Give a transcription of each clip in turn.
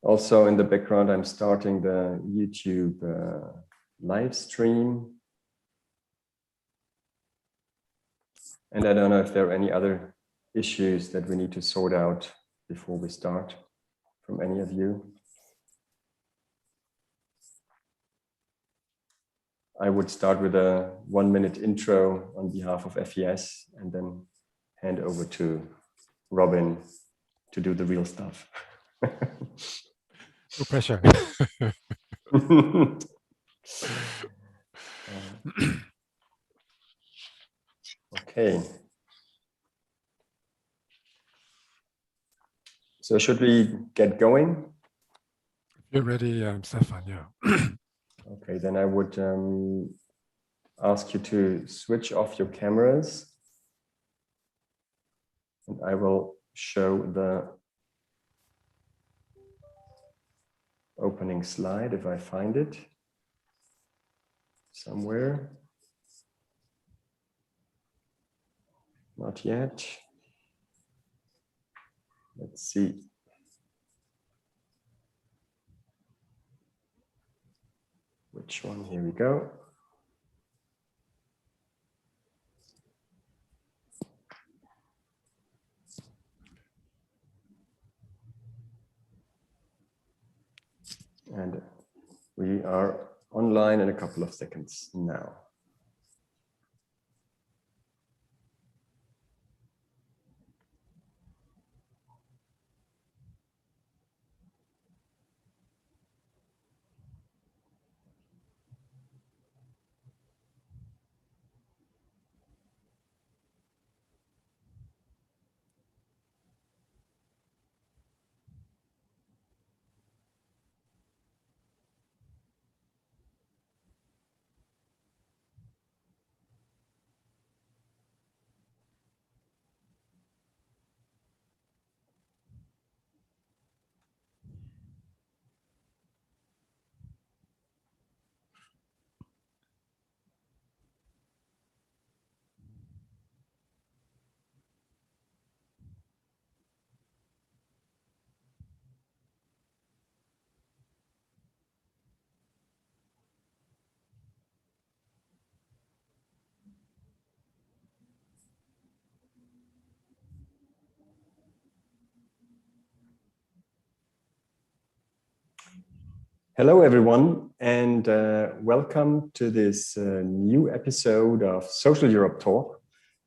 Also in the background, I'm starting the YouTube live stream. And I don't know if there are any other issues that we need to sort out before we start from any of you. I would start with a 1-minute intro on behalf of FES and then hand over to Robin to do the real stuff. No pressure. Okay. So should we get going? You're ready, Stefan, yeah. Okay, then I would ask you to switch off your cameras. And I will show the opening slide if I find it somewhere. Not yet. Let's see. Which one? Here we go. And we are online in a couple of seconds now. Hello, everyone, and welcome to this new episode of Social Europe Talk.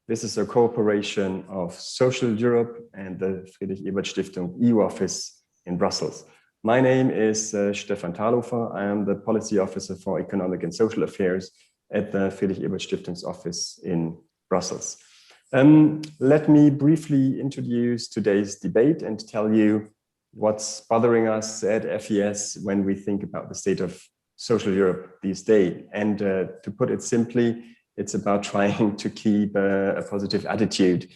This is a cooperation of Social Europe and the Friedrich Ebert Stiftung EU office in Brussels. My name is Stefan Thalhofer. I am the Policy Officer for Economic and Social Affairs at the Friedrich Ebert Stiftung's office in Brussels. Let me briefly introduce today's debate and tell you what's bothering us at FES when we think about the state of social Europe these days. And to put it simply, it's about trying to keep a positive attitude,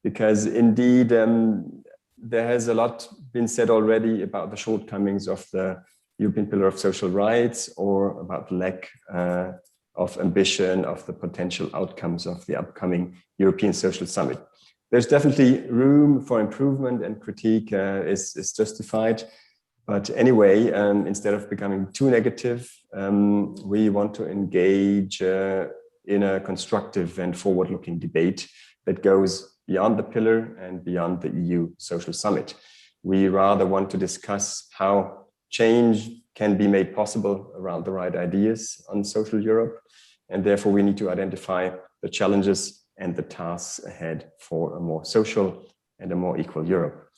because indeed there has a lot been said already about the shortcomings of the European Pillar of Social Rights, or about the lack of ambition of the potential outcomes of the upcoming European Social Summit. There's definitely room for improvement, and critique is justified. But anyway, instead of becoming too negative, we want to engage in a constructive and forward-looking debate that goes beyond the pillar and beyond the EU Social Summit. We rather want to discuss how change can be made possible around the right ideas on social Europe. And therefore, we need to identify the challenges and the tasks ahead for a more social and a more equal Europe.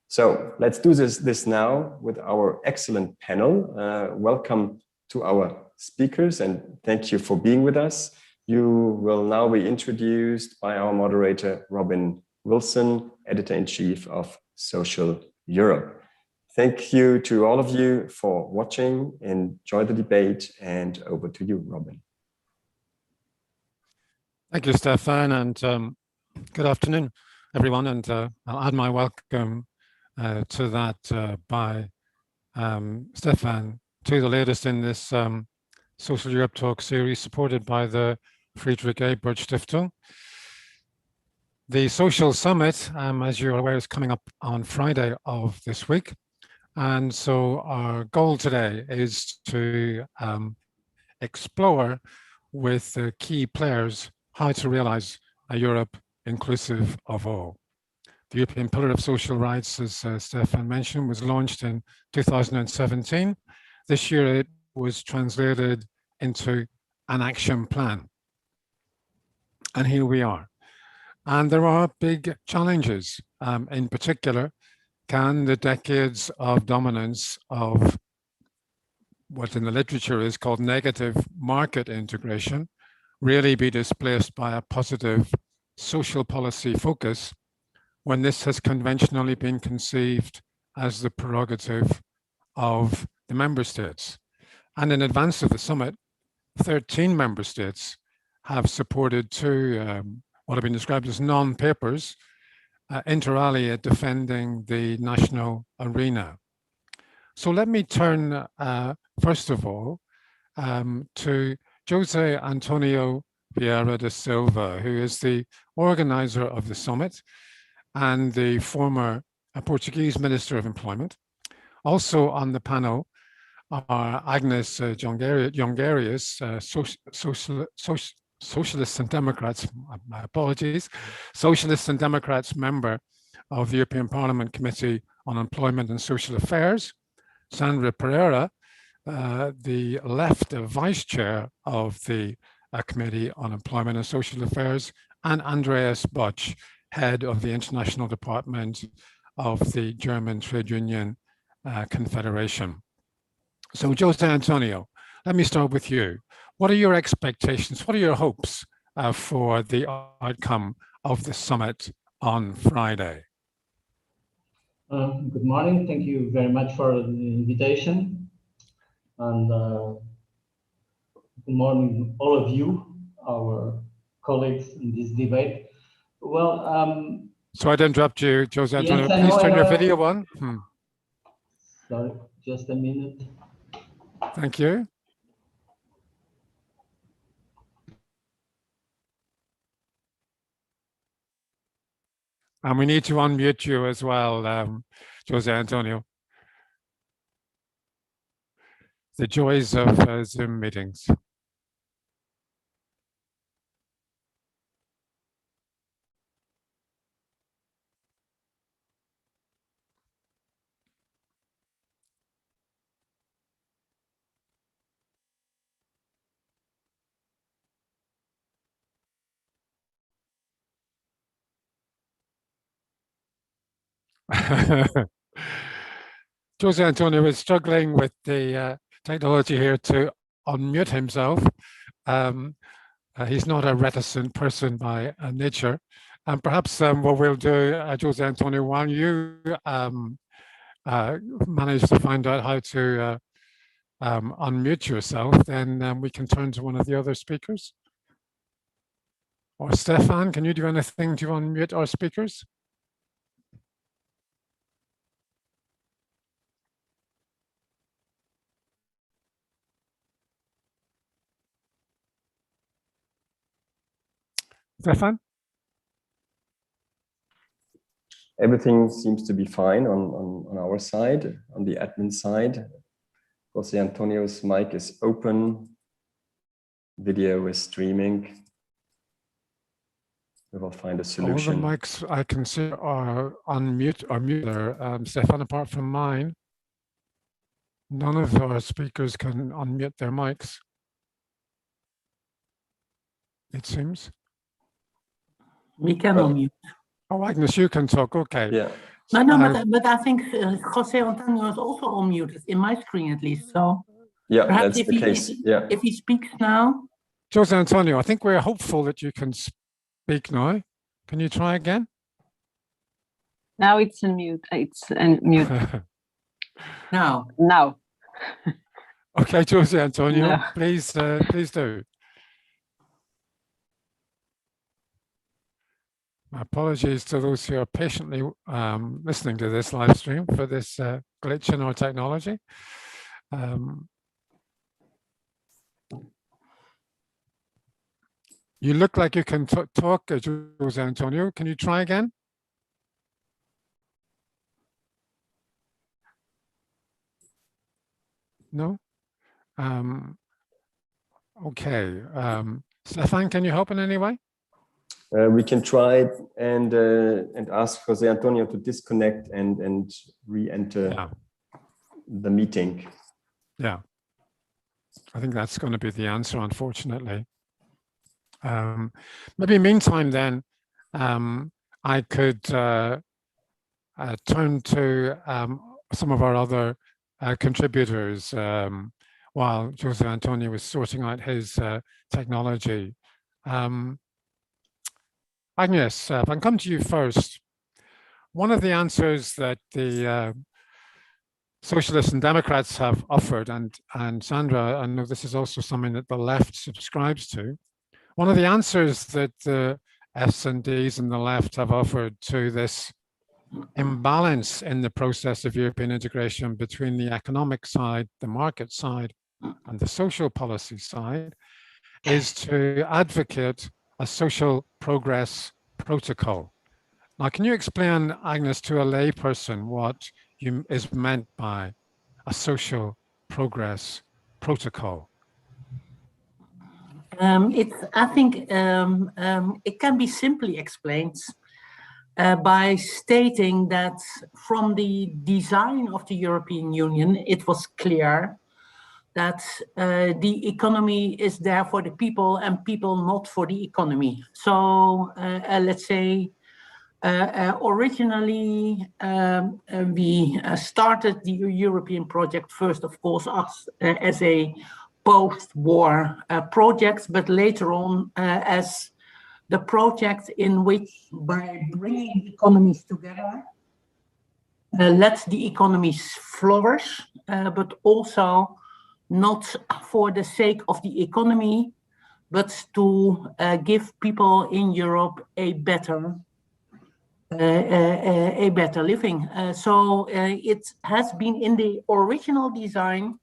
So let's do this now with our excellent panel. Welcome to our speakers, and thank you for being with us. You will now be introduced by our moderator, Robin Wilson, Editor-in-Chief of Social Europe. Thank you to all of you for watching. Enjoy the debate, and over to you, Robin. Thank you, Stefan, and good afternoon, everyone. And I'll add my welcome to that by Stefan to the latest in this Social Europe Talk series supported by the Friedrich Ebert Stiftung. The Social Summit, as you're aware, is coming up on Friday of this week. And so our goal today is to explore with the key players how to realize a Europe inclusive of all. The European Pillar of Social Rights, as Stefan mentioned, was launched in 2017. This year it was translated into an action plan. And here we are. And there are big challenges. In particular, can the decades of dominance of what in the literature is called negative market integration really be displaced by a positive social policy focus when this has conventionally been conceived as the prerogative of the member states? And in advance of the summit, 13 member states have supported two what have been described as non-papers, inter alia defending the national arena. So let me turn, first of all, to Jose Antonio Vieira da Silva, who is the organizer of the summit and the former Portuguese Minister of Employment. Also on the panel are Agnes Jongerius, Socialists and Democrats, my apologies, Socialists and Democrats member of the European Parliament Committee on Employment and Social Affairs, Sandra Pereira, the left vice chair of the Committee on Employment and Social Affairs, and Andreas Butsch, head of the International Department of the German Trade Union Confederation. So Jose Antonio, let me start with you. What are your expectations? What are your hopes for the outcome of the summit on Friday? Good morning. Thank you very much for the invitation. And good morning, all of you, our colleagues in this debate. Well, sorry to interrupt you, Jose Antonio. Yes, please turn your video on. Sorry, just a minute. Thank you. And we need to unmute you as well, Jose Antonio. The joys of Zoom meetings. Jose Antonio is struggling with the technology here to unmute himself. He's not a reticent person by nature. And perhaps what we'll do, Jose Antonio, while you manage to find out how to unmute yourself, then we can turn to one of the other speakers. Or Stefan, can you do anything to unmute our speakers? Stefan? Everything seems to be fine on our side, on the admin side. Jose Antonio's mic is open. Video is streaming. We will find a solution. All the mics I can see are unmute or mute there, Stefan, apart from mine. None of our speakers can unmute their mics, it seems. We can unmute. Oh, Agnes, you can talk. Okay. Yeah. No, but I think Jose Antonio is also unmuted in my screen at least. So yeah, perhaps that's the case. Yeah. If he speaks now. Jose Antonio, I think we're hopeful that you can speak now. Can you try again? Now it's unmute. It's unmute. Now. Now. Okay, Jose Antonio, No. please do. My apologies to those who are patiently listening to this live stream for this glitch in our technology. You look like you can talk, Jose Antonio. Can you try again? No? Okay. Stefan, can you help in any way? We can try and ask Jose Antonio to disconnect and re-enter the meeting. Yeah. I think that's going to be the answer, unfortunately. Maybe meantime then, I could turn to some of our other contributors while Jose Antonio was sorting out his technology. Agnes, if I can come to you first. One of the answers that the Socialists and Democrats have offered, and Sandra, I know this is also something that the left subscribes to. One of the answers that the S&Ds and the left have offered to this imbalance in the process of European integration between the economic side, the market side, and the social policy side is to advocate a social progress protocol. Now, can you explain, Agnes, to a layperson what is meant by a social progress protocol? I think it can be simply explained by stating that from the design of the European Union, it was clear that the economy is there for the people and people not for the economy. So let's say originally we started the European project first, of course, as a post-war project, but later on as the project in which, by bringing economies together, let the economies flourish, but also not for the sake of the economy, but to give people in Europe a better living. So it has been in the original design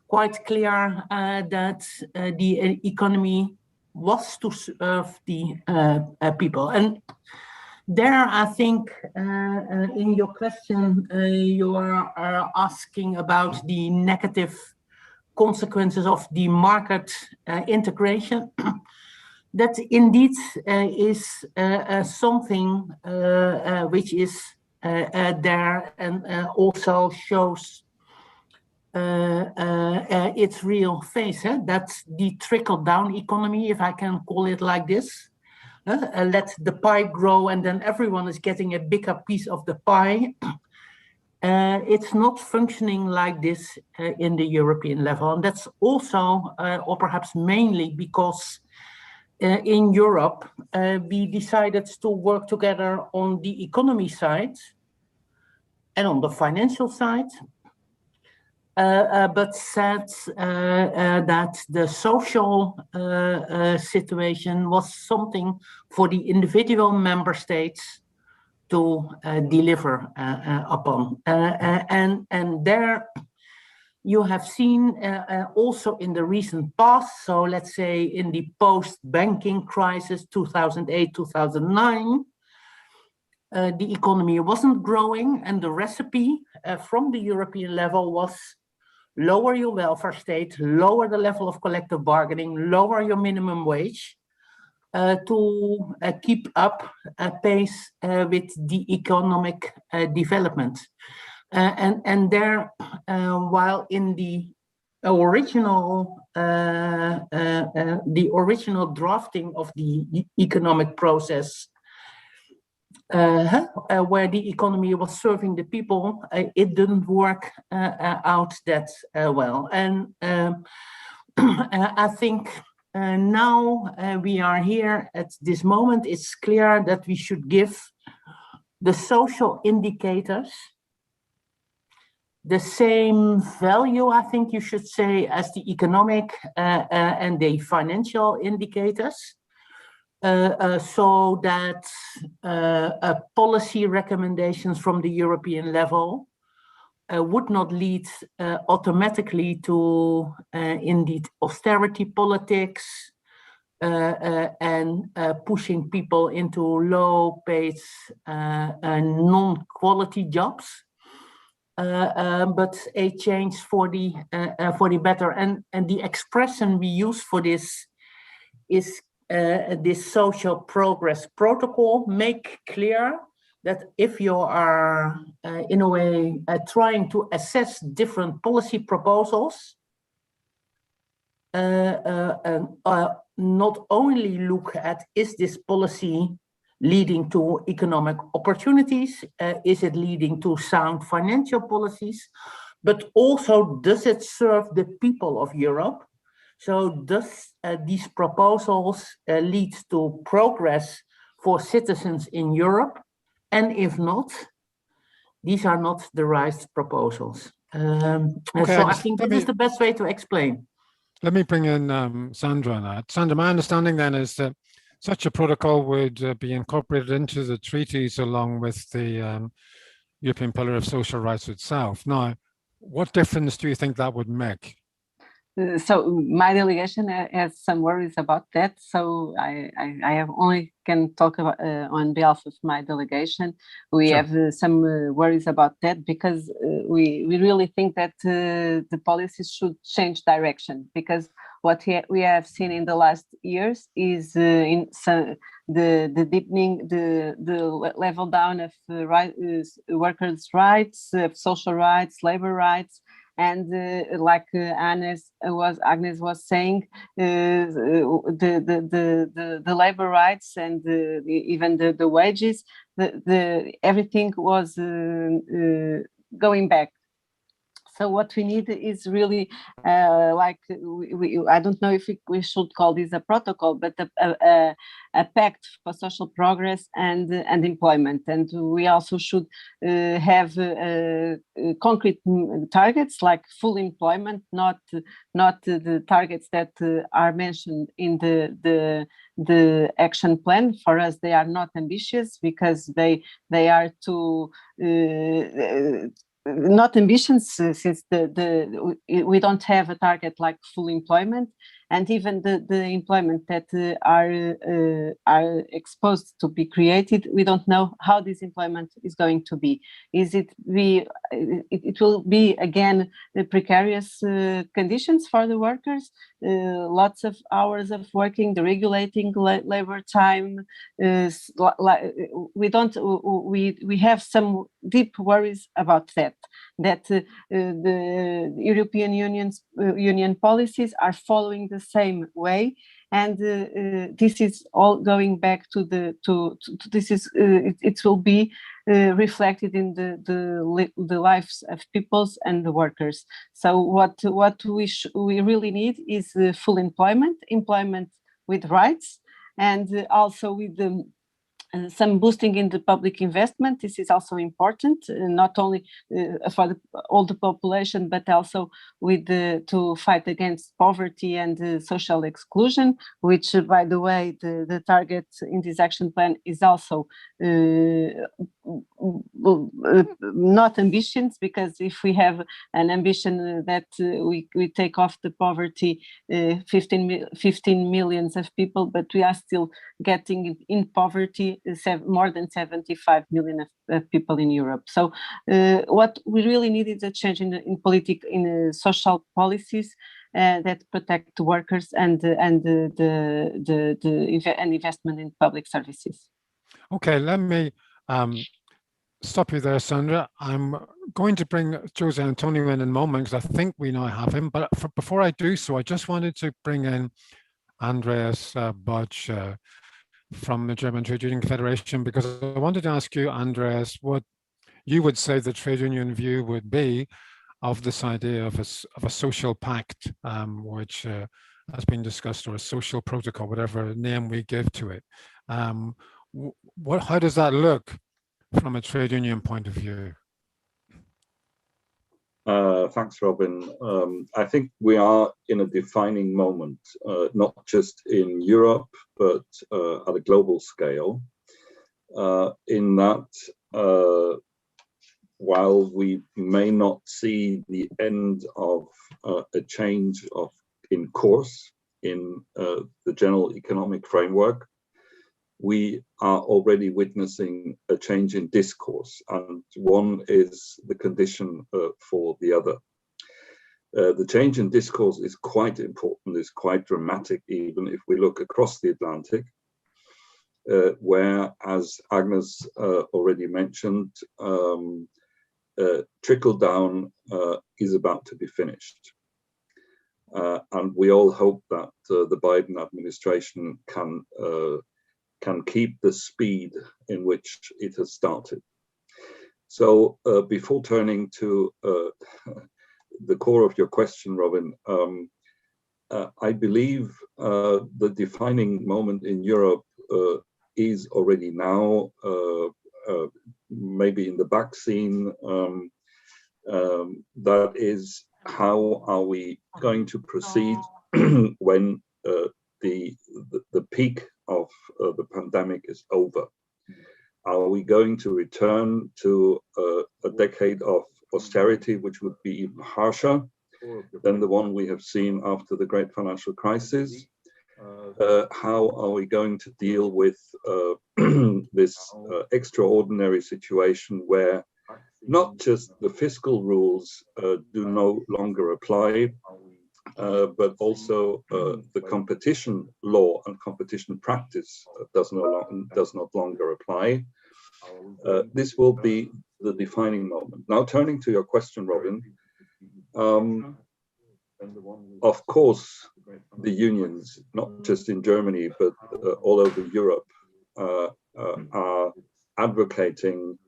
quite clear that the economy was to serve the people. And there, I think, in your question, you are asking about the negative consequences of the market integration. That indeed is something which is there and also shows its real face. That's the trickle-down economy, if I can call it like this. Let the pie grow and then everyone is getting a bigger piece of the pie. It's not functioning like this in the European level. And that's also, or perhaps mainly, because in Europe, we decided to work together on the economy side and on the financial side, but said that the social situation was something for the individual member states to deliver upon. And there you have seen also in the recent past, so let's say in the post-banking crisis, 2008, 2009, the economy wasn't growing, and the recipe from the European level was lower your welfare state, lower the level of collective bargaining, lower your minimum wage, to keep up a pace with the economic development. And there, while in the original drafting of the economic process, where the economy was serving the people, it didn't work out that well. And I think now we are here at this moment. It's clear that we should give the social indicators the same value, I think you should say, as the economic and the financial indicators, so that policy recommendations from the European level would not lead automatically to indeed austerity politics and pushing people into low-paid non-quality jobs. but a change for the better. And the expression we use for this is this social progress protocol. Make clear that if you are in a way trying to assess different policy proposals, not only look at, is this policy leading to economic opportunities? Is it leading to sound financial policies? But also, does it serve the people of Europe? So does these proposals lead to progress for citizens in Europe? And if not, these are not the right proposals. Okay, so I think this is the best way to explain. Let me bring in Sandra on that. Sandra, my understanding then is that such a protocol would be incorporated into the treaties along with the European Pillar of Social Rights itself. Now, what difference do you think that would make? So my delegation has some worries about that. So I have only can talk about on behalf of my delegation. We have some worries about that because we really think that the policies should change direction, because what we have seen in the last years is the deepening, the level down of workers' rights, social rights, labor rights. And like Agnes was saying, the labor rights and even the wages, everything was going back. So what we need is really I don't know if we should call this a protocol, but a pact for social progress and employment. And we also should have concrete targets like full employment, not the targets that are mentioned in the action plan. For us, they are not ambitious because they are too not ambitions, since we don't have a target like full employment, and even the employment that are exposed to be created, we don't know how this employment is going to be. It will be again precarious conditions for the workers, lots of hours of working, the regulating labor time. We have some deep worries about that the European Union policies are following the same way, and this is all going back to this is it will be reflected in the lives of peoples and the workers. So what we really need is full employment with rights, and also with the some boosting in the public investment. This is also important, not only for all the population, but also with to fight against poverty and social exclusion, which, by the way, the target in this action plan is also not ambitions, because if we have an ambition that we take off the poverty 15 millions of people, but we are still getting in poverty more than 75 million of people in Europe. So what we really need is a change in social policies that protect the workers and investment in public services. Okay, let me stop you there, Sandra. I'm going to bring Jose Antonio in a moment because I think we now have him. But before I do so, I just wanted to bring in Andreas Budge from the German Trade Union Federation, because I wanted to ask you, Andreas, what you would say the trade union view would be of this idea of a social pact, which has been discussed, or a social protocol, whatever name we give to it. How does that look from a trade union point of view? Thanks, Robin. I think we are in a defining moment, not just in Europe, but at a global scale, in that while we may not see the end of a change in course in the general economic framework, we are already witnessing a change in discourse, and one is the condition for the other. The change in discourse is quite important, is quite dramatic, even if we look across the Atlantic, where, as Agnes already mentioned, trickle down is about to be finished. And we all hope that the Biden administration can keep the speed in which it has started. So before turning to the core of your question, Robin, I believe the defining moment in Europe is already now, maybe in the vaccine. That is, how are we going to proceed when the peak of the pandemic is over? Are we going to return to a decade of austerity, which would be even harsher than the one we have seen after the great financial crisis? How are we going to deal with this extraordinary situation where not just the fiscal rules do no longer apply, but also the competition law and competition practice does not longer apply? This will be the defining moment. Now, turning to your question, Robin, of course, the unions, not just in Germany, but all over Europe, are advocating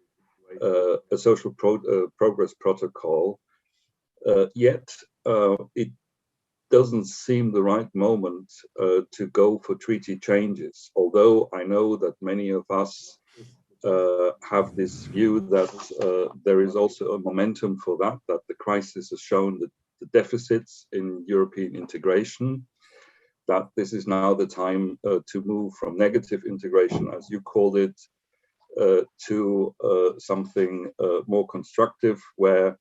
a social progress protocol, yet it doesn't seem the right moment to go for treaty changes, although I know that many of us have this view that there is also a momentum for that the crisis has shown that the deficits in European integration, that this is now the time to move from negative integration, as you called it, to something more constructive, where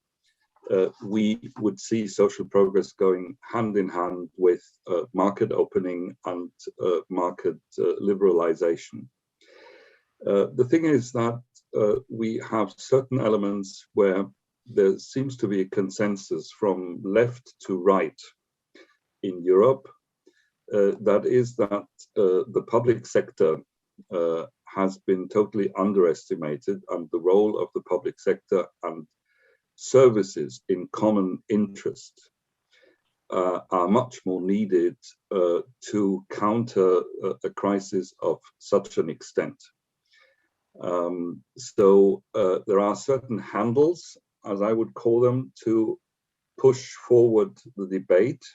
we would see social progress going hand in hand with market opening and market liberalization. The thing is that we have certain elements where there seems to be a consensus from left to right in Europe. That is that the public sector has been totally underestimated, and the role of the public sector and services in common interest are much more needed to counter a crisis of such an extent. So there are certain handles, as I would call them, to push forward the debate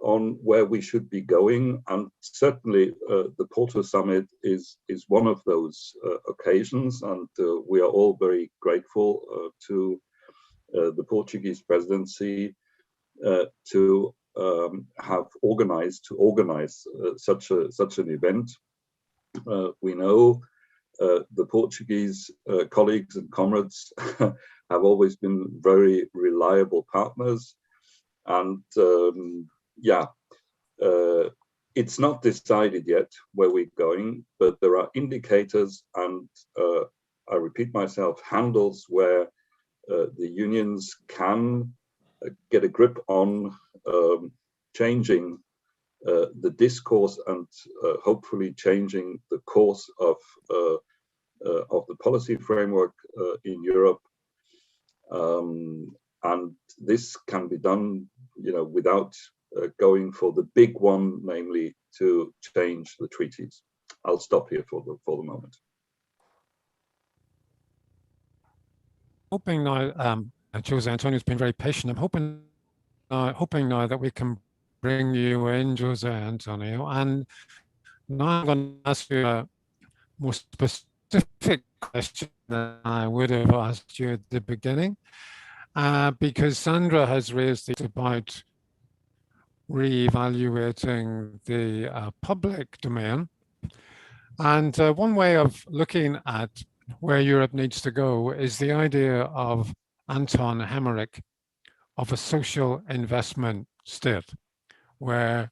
on where we should be going, and certainly the Porto Summit is one of those occasions, and we are all very grateful to the Portuguese presidency to have organized such an event. We know the Portuguese colleagues and comrades have always been very reliable partners, and it's not decided yet where we're going, but there are indicators, and I repeat myself, handles where the unions can get a grip on changing the discourse and hopefully changing the course of the policy framework in Europe. And this can be done, without going for the big one, namely to change the treaties. I'll stop here for the moment. Hoping now, Jose Antonio's been very patient. I'm hoping now that we can bring you in, Jose Antonio. And now I'm going to ask you a more specific question than I would have asked you at the beginning, because Sandra has raised it about re-evaluating the public domain. And one way of looking at where Europe needs to go is the idea of Anton Hemmerich of a social investment state, where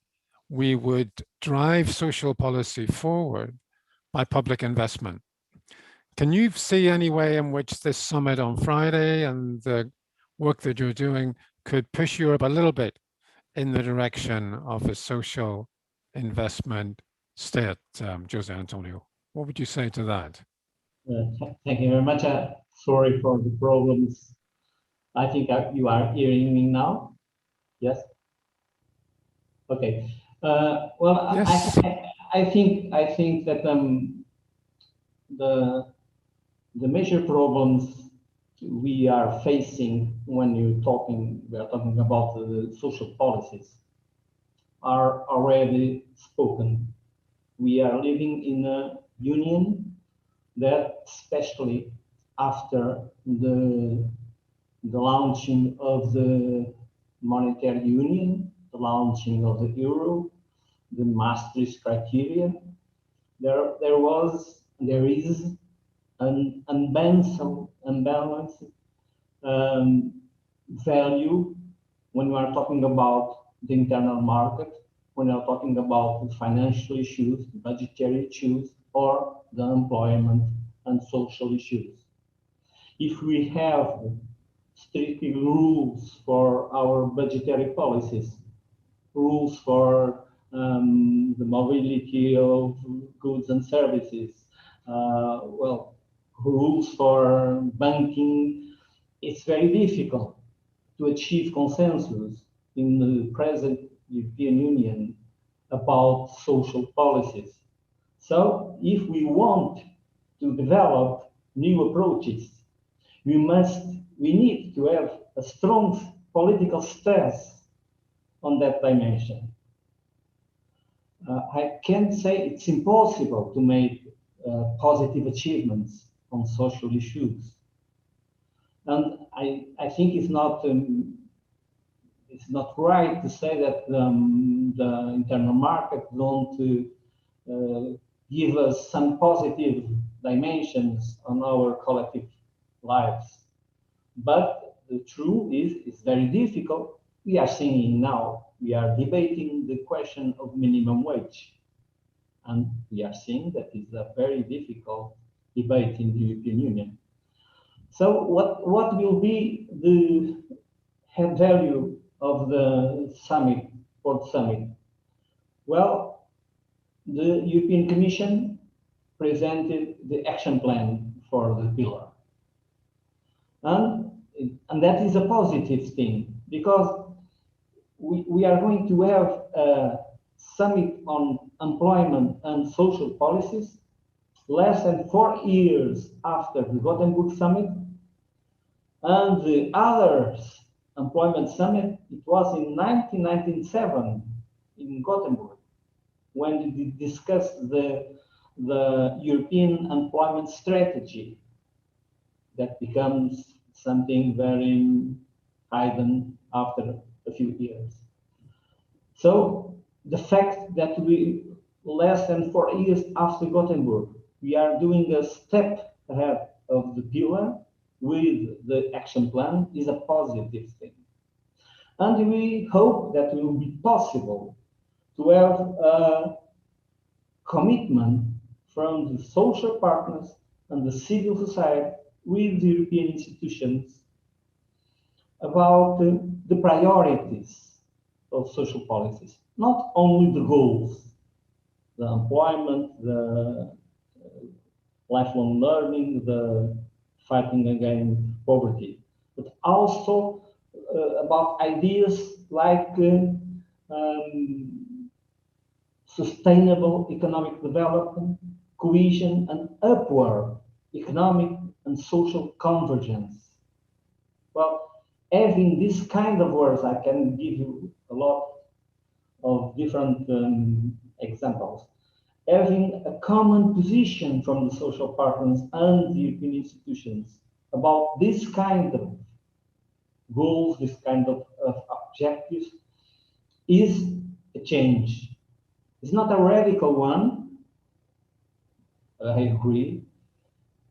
we would drive social policy forward by public investment. Can you see any way in which this summit on Friday and the work that you're doing could push Europe a little bit in the direction of a social investment state, Jose Antonio? What would you say to that? Thank you very much. Sorry for the problems. I think you are hearing me now. Yes. Okay. Well, yes. I think that the major problems we are facing when we are talking about the social policies are already spoken. We are living in a union that, especially after the launching of the monetary union, the launching of the euro, the Maastricht criteria, there is an unbalanced value when we are talking about the internal market, when we are talking about the financial issues, the budgetary issues, or the employment and social issues. If we have strict rules for our budgetary policies, rules for the mobility of goods and services, rules for banking, it's very difficult to achieve consensus in the present European Union about social policies. So if we want to develop new approaches, we need to have a strong political stance on that dimension. I can't say it's impossible to make positive achievements on social issues. And I think it's not right to say that the internal market don't give us some positive dimensions on our collective lives. But the truth is, it's very difficult. We are seeing now, we are debating the question of minimum wage. And we are seeing that it's a very difficult debate in the European Union. So what will be the head value of the summit, fourth summit? Well, the European Commission presented the action plan for the pillar. And that is a positive thing, because we are going to have a summit on employment and social policies less than 4 years after the Gothenburg summit. And the other employment summit, it was in 1997 in Gothenburg, when we discussed the European employment strategy that becomes something very hidden after a few years. So the fact that we, less than 4 years after Gothenburg, we are doing a step ahead of the pillar with the action plan is a positive thing. And we hope that it will be possible to have a commitment from the social partners and the civil society with the European institutions about the priorities of social policies, not only the goals, the employment, the lifelong learning, the fighting against poverty, but also about ideas like sustainable economic development, cohesion, and upward economic and social convergence. Well, having this kind of words, I can give you a lot of different examples. Having a common position from the social partners and the European institutions about this kind of goals, this kind of objectives, is a change. It's not a radical one, I agree.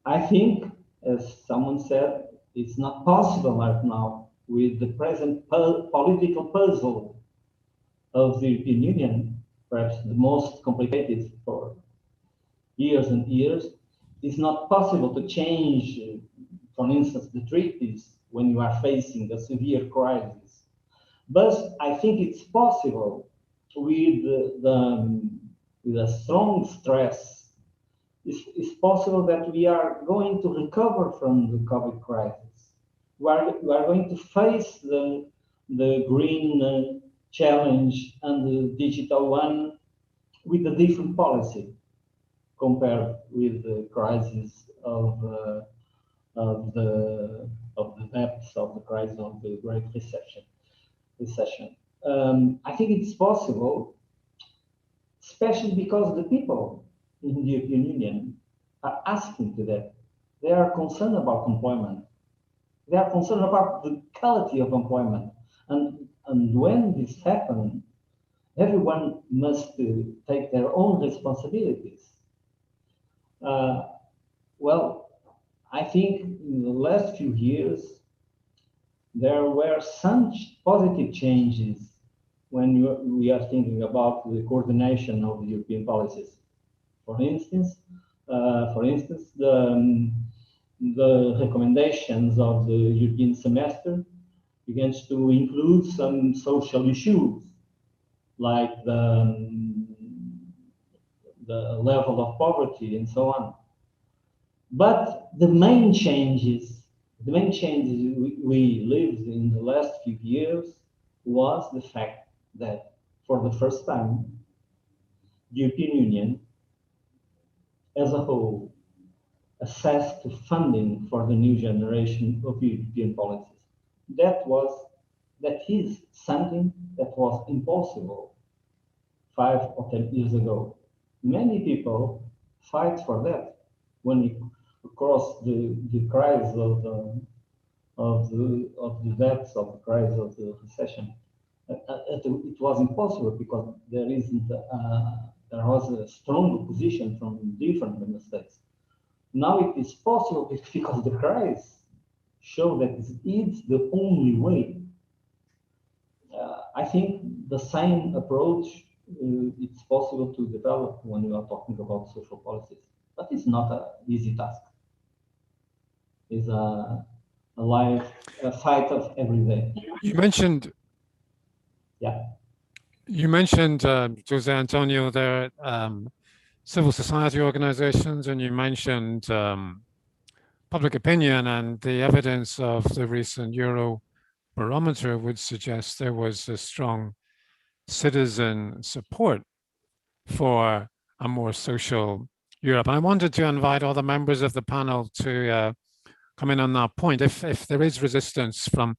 I think, as someone said, it's not possible right now with the present political puzzle of the European Union, perhaps the most complicated for years and years, it's not possible to change, for instance, the treaties when you are facing a severe crisis. But I think it's possible with with a strong stress. It's possible that we are going to recover from the COVID crisis. We are going to face the green challenge and the digital one with a different policy compared with the crisis of the depths of the crisis of the Great Recession. I think it's possible, especially because the people in the European Union are asking to that. They are concerned about employment. They are concerned about the quality of employment. And when this happens, everyone must take their own responsibilities. Well, I think in the last few years, there were some positive changes when we are thinking about the coordination of the European policies. For instance, the recommendations of the European semester begins to include some social issues, like the level of poverty and so on. But the main changes we lived in the last few years was the fact that for the first time, the European Union as a whole assessed funding for the new generation of European policies. That is something that was impossible 5 or 10 years ago. Many people fight for that when we cross the crisis of the depths of the crisis of the recession. It was impossible because there was a strong opposition from different member states. Now it is possible because the crisis shows that it's the only way. I think the same approach it's possible to develop when we are talking about social policies, but it's not an easy task. It's a fight of every day. You mentioned, yeah. You mentioned, Jose Antonio, there civil society organizations, and you mentioned public opinion, and the evidence of the recent Eurobarometer would suggest there was a strong citizen support for a more social Europe. And I wanted to invite all the members of the panel to come in on that point. If there is resistance from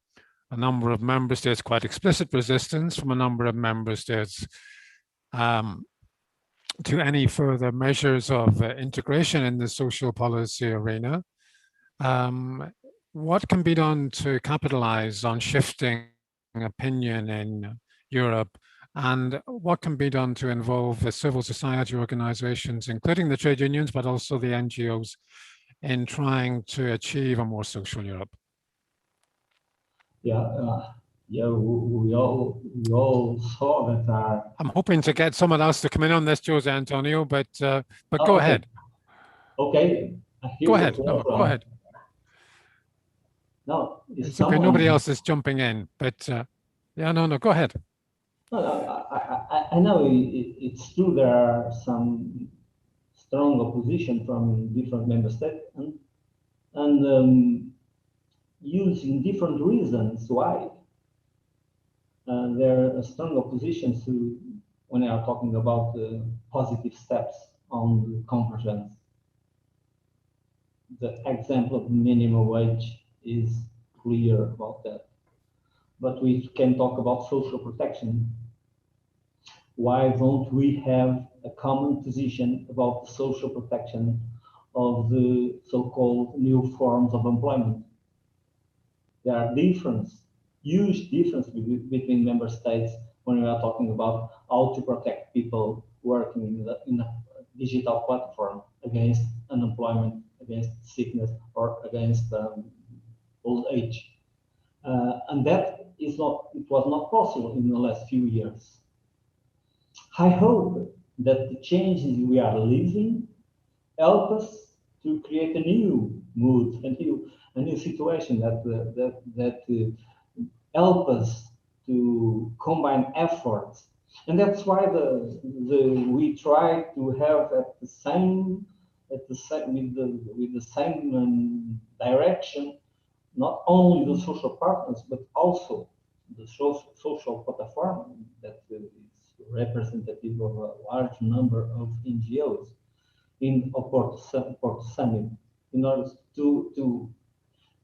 a number of member states, quite explicit resistance from a number of member states to any further measures of integration in the social policy arena, what can be done to capitalize on shifting opinion in Europe, and what can be done to involve the civil society organizations, including the trade unions, but also the NGOs, in trying to achieve a more social Europe? Yeah, we all saw that. I'm hoping to get someone else to come in on this, Jose Antonio, but go okay. ahead. Okay. Go ahead. No, go ahead. No, it's okay. Nobody else is jumping in, but yeah, no, go ahead. I know it's true. There are some strong opposition from different member states, and using different reasons why. There are strong oppositions to when they are talking about the positive steps on the convergence. The example of minimum wage is clear about that. But we can talk about social protection. Why don't we have a common position about the social protection of the so-called new forms of employment? There are huge differences between member states when we are talking about how to protect people working in a digital platform against unemployment, against sickness, or against old age. And that it was not possible in the last few years. I hope that the changes we are living help us to create a new mood, a new situation that help us to combine efforts. And that's why we try to have at the same with the same direction, not only the social partners but also the social platform that is representative of a large number of NGOs in Porto Summit, in order to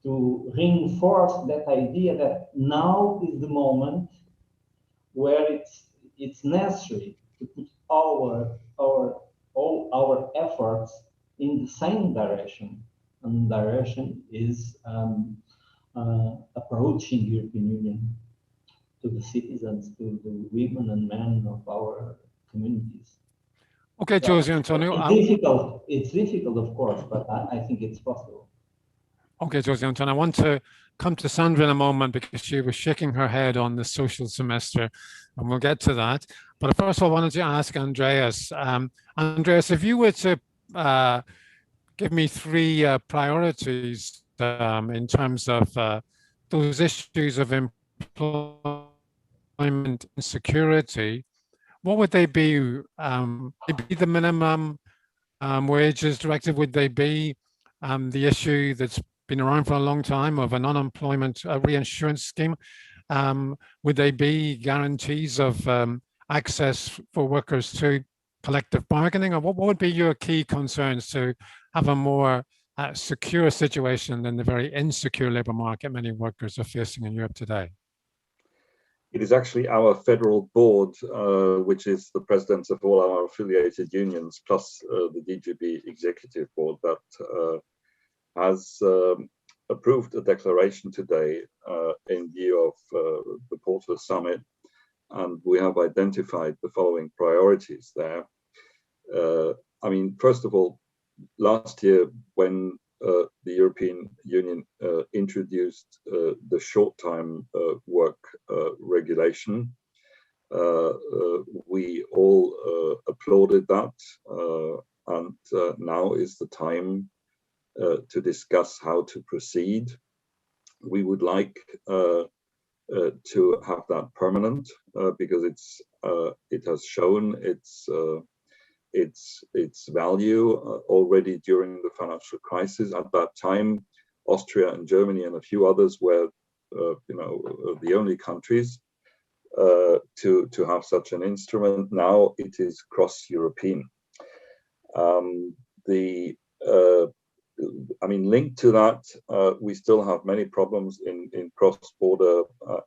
reinforce that idea that now is the moment where it's necessary to put all our efforts in the same direction, and the direction is approaching the European Union to the citizens, to the women and men of our communities. Okay, Jose Antonio. It's difficult, of course, but I think it's possible. Okay, Jose Antonio, I want to come to Sandra in a moment because she was shaking her head on the social semester, and we'll get to that. But first of all, I wanted to ask Andreas. Andreas, if you were to give me three priorities in terms of those issues of employment and security, what would they be? Would they be the minimum wages directive? Would they be the issue that's been around for a long time of an unemployment reinsurance scheme? Would they be guarantees of access for workers to collective bargaining? Or what would be your key concerns to have a more secure situation than the very insecure labour market many workers are facing in Europe today? It is actually our federal board, which is the presidents of all our affiliated unions, plus the DGB executive board, that has approved a declaration today in view of the Porto Summit, and we have identified the following priorities there. I mean, first of all, last year when the European Union introduced the short-time work regulation, we all applauded that, and now is the time to discuss how to proceed. We would like to have that permanent because it has shown its value already during the financial crisis. At that time, Austria and Germany and a few others were, the only countries to have such an instrument. Now it is cross-European. Linked to that, we still have many problems in cross-border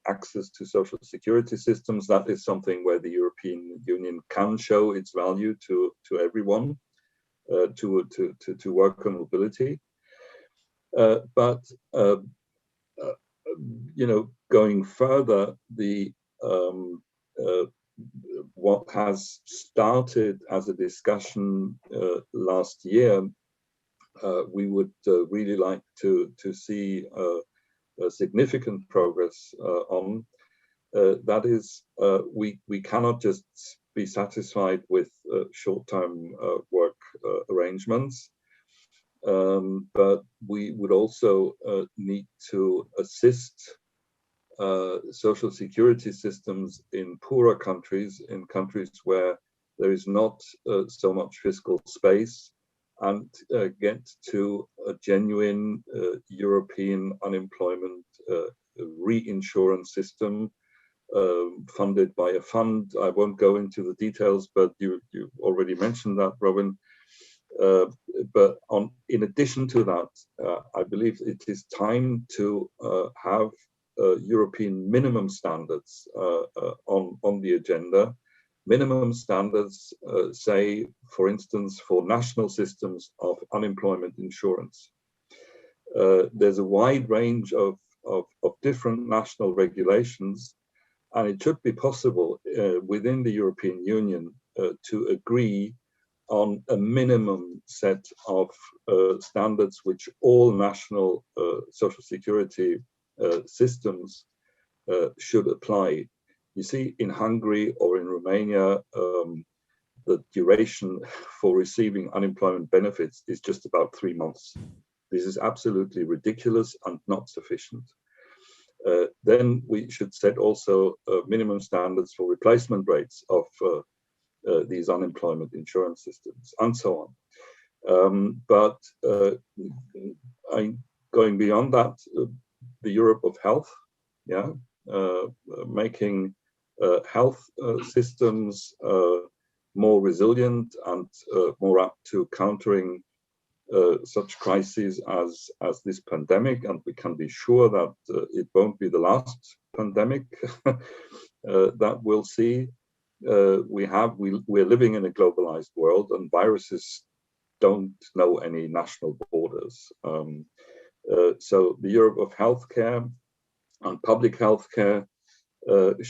access to social security systems. That is something where the European Union can show its value to everyone, to worker mobility. But going further, what has started as a discussion last year, we would really like to see a significant progress on. That is, we cannot just be satisfied with short-term work arrangements, but we would also need to assist social security systems in poorer countries, in countries where there is not so much fiscal space, and get to a genuine European unemployment reinsurance system funded by a fund. I won't go into the details, but you already mentioned that, Robin. But in addition to that, I believe it is time to have European minimum standards on the agenda. Minimum standards, say, for instance, for national systems of unemployment insurance. There's a wide range of different national regulations, and it should be possible within the European Union to agree on a minimum set of standards which all national social security systems should apply. You see, in Hungary or in Romania, the duration for receiving unemployment benefits is just about 3 months. This is absolutely ridiculous and not sufficient. Then we should set also minimum standards for replacement rates of these unemployment insurance systems and so on. But going beyond that, the Europe of health, making health systems more resilient and more apt to countering such crises as this pandemic, and we can be sure that it won't be the last pandemic that we'll see. We're living in a globalized world, and viruses don't know any national borders. So the Europe of healthcare and public healthcare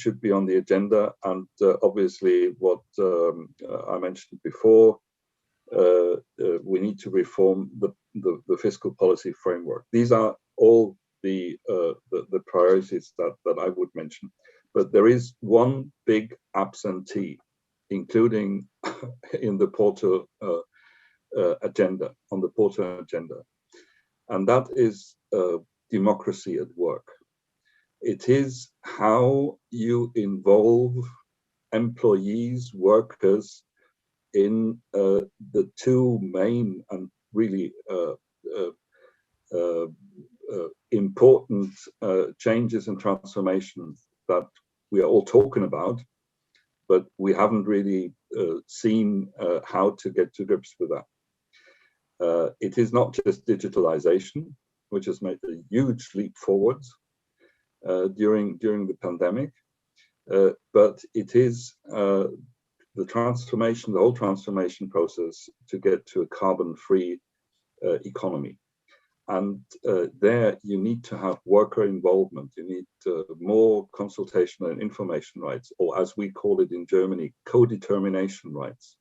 should be on the agenda, and obviously what I mentioned before, we need to reform the fiscal policy framework. These are all the priorities that I would mention. But there is one big absentee, including in the Porto agenda, on the Porto agenda, and that is democracy at work. It is how you involve employees, workers in the two main and really important changes and transformations that we are all talking about, but we haven't really seen how to get to grips with that. It is not just digitalization, which has made a huge leap forwards during the pandemic, but it is the transformation, the whole transformation process to get to a carbon-free economy. And there you need to have worker involvement. You need more consultation and information rights, or as we call it in Germany, co-determination rights.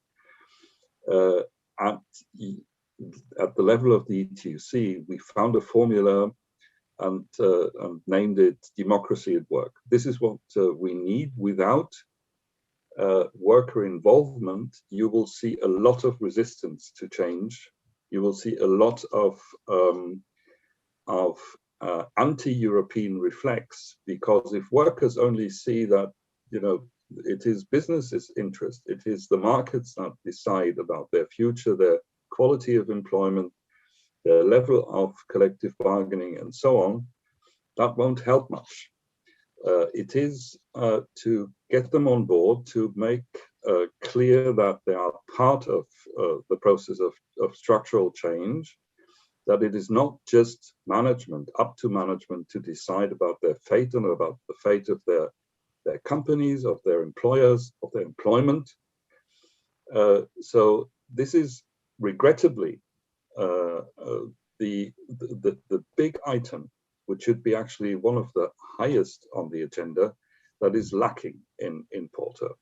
At the level of the ETUC, we found a formula and named it democracy at work. This is what we need. Without worker involvement, you will see a lot of resistance to change. You will see a lot of anti-European reflex, because if workers only see that, it is business's interest, it is the markets that decide about their future, their quality of employment, their level of collective bargaining, and so on, that won't help much. It is to get them on board, to make clear that they are part of the process of structural change, that it is not just management, up to management to decide about their fate and about the fate of their companies, of their employers, of their employment. So this is regrettably the big item, which should be actually one of the highest on the agenda, that is lacking in Porto.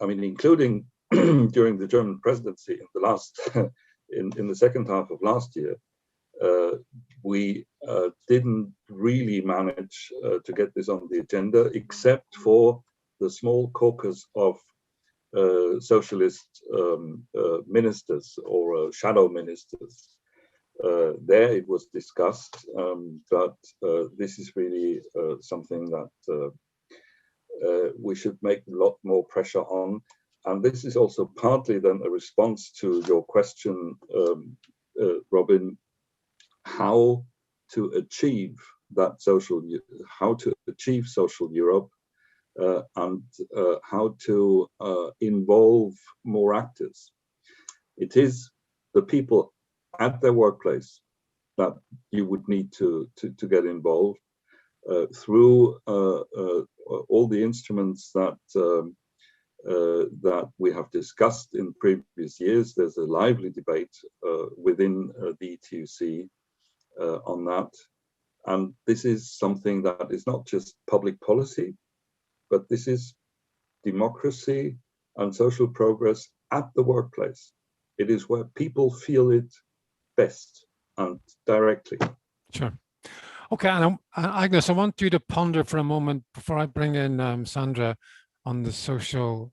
I mean, including during the German presidency in the last, in the second half of last year, we didn't really manage to get this on the agenda, except for the small caucus of socialist ministers or shadow ministers. There it was discussed, but this is really something that we should make a lot more pressure on. And this is also partly then a response to your question, Robin, how to achieve that how to achieve social Europe, and how to involve more actors. It is the people at their workplace that you would need to get involved through all the instruments that that we have discussed in previous years. There's a lively debate within the ETUC on that, and this is something that is not just public policy, but this is democracy and social progress at the workplace. It is where people feel it best and directly. Sure. Okay, and Agnes, I want you to ponder for a moment before I bring in Sandra. on the social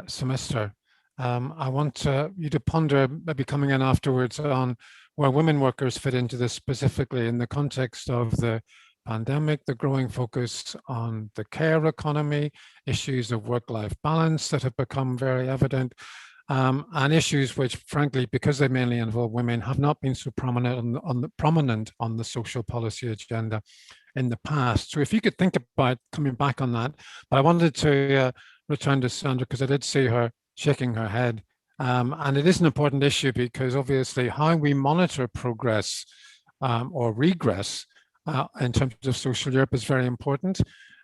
semester. I want you to ponder, maybe coming in afterwards, on where women workers fit into this, specifically in the context of the pandemic, the growing focus on the care economy, issues of work-life balance that have become very evident, and issues which, frankly, because they mainly involve women, have not been so prominent on the social policy agenda in the past. So if you could think about coming back on that, but I wanted to return to Sandra, because I did see her shaking her head. And it is an important issue, because obviously how we monitor progress or regress in terms of social Europe is very important.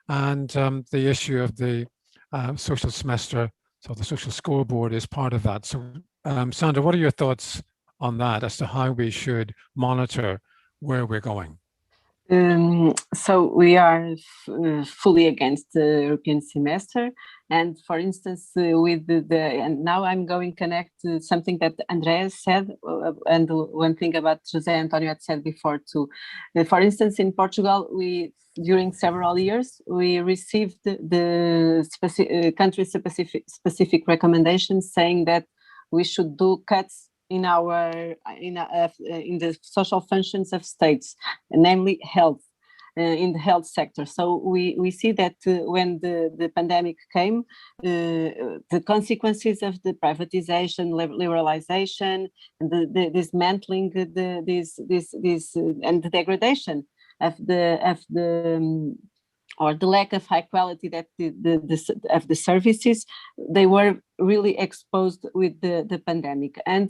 And the issue of the social semester, so the social scoreboard, is part of that. So Sandra, what are your thoughts on that as to how we should monitor where we're going? So we are fully against the European semester, and for instance, with and now I'm going to connect to something that Andreas said, and one thing about José Antonio had said before too. For instance, in Portugal, during several years we received the country specific recommendations saying that we should do cuts in the social functions of states, namely health, in the health sector. So we see that when the pandemic came, the consequences of the privatization, liberalization, and the dismantling, this and the degradation of the or the lack of high quality that of the services, they were really exposed with the pandemic. And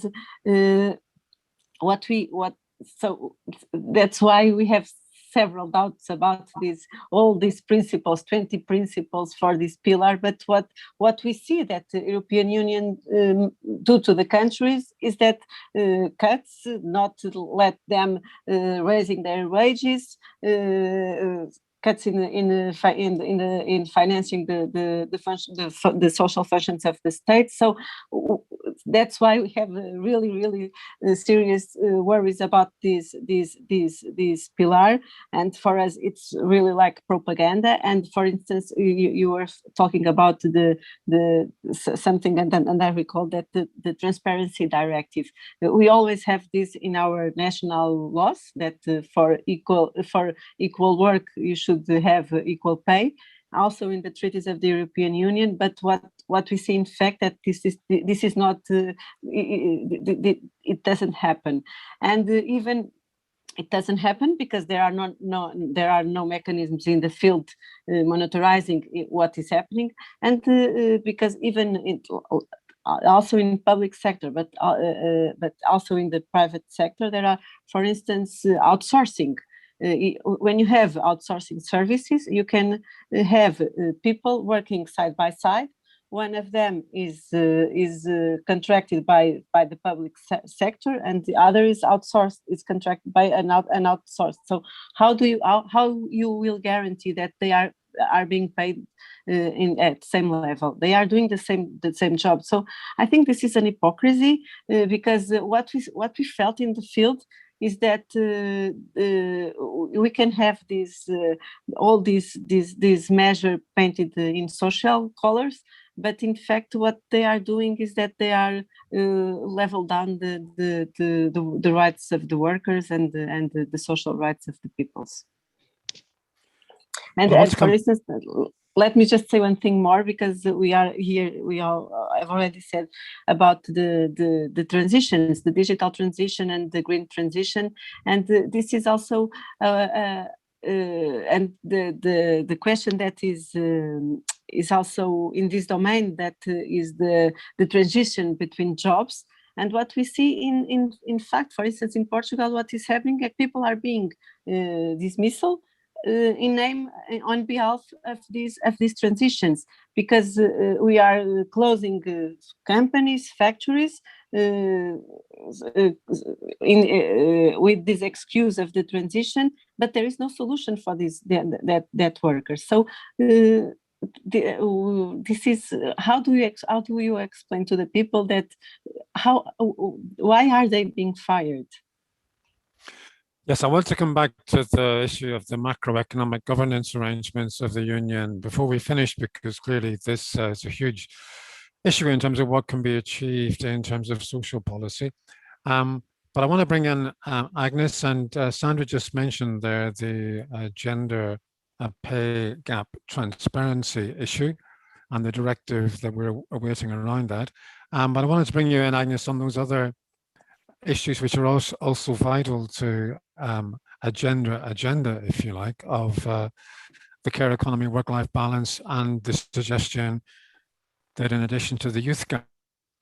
so that's why we have several doubts about all these principles, 20 principles for this pillar. But what we see that the European Union do to the countries is that cuts, not to let them raising their wages, cuts in financing the social functions of the state. So that's why we have really serious worries about this pillar. And for us, it's really like propaganda. And for instance, you were talking about the something, and I recall that the transparency directive. We always have this in our national laws that for equal work you should have equal pay, also in the treaties of the European Union. But what we see, in fact, that this is not it doesn't happen, and even it doesn't happen because there are no mechanisms in the field monitoring what is happening, and because even also in public sector, but also in the private sector, there are, for instance, outsourcing. When you have outsourcing services, you can have people working side by side. One of them is contracted by the public sector, and the other is outsourced, is contracted by an outsourced. So how you will guarantee that they are being paid at the same level? They are doing the same job. So I think this is an hypocrisy, because what we felt in the field is that we can have all these measures painted in social colors, but in fact what they are doing is that they are level down the rights of the workers and the social rights of the peoples. And as for instance, let me just say one thing more, because we are here. I've already said about the transitions, the digital transition and the green transition, and this is also and the question that is also in this domain, that is the transition between jobs. And what we see in fact, for instance, in Portugal, what is happening, people are being dismissed on behalf of these transitions, because we are closing companies, factories, with this excuse of the transition, but there is no solution for that workers. So this is how do you explain to the people that why are they being fired? Yes, I want to come back to the issue of the macroeconomic governance arrangements of the Union before we finish, because clearly this is a huge issue in terms of what can be achieved in terms of social policy. But I want to bring in Agnes, and Sandra just mentioned there the gender pay gap transparency issue and the directive that we're awaiting around that. But I wanted to bring you in, Agnes, on those other issues which are also vital to a gender agenda, if you like, of the care economy, work-life balance, and the suggestion that in addition to the youth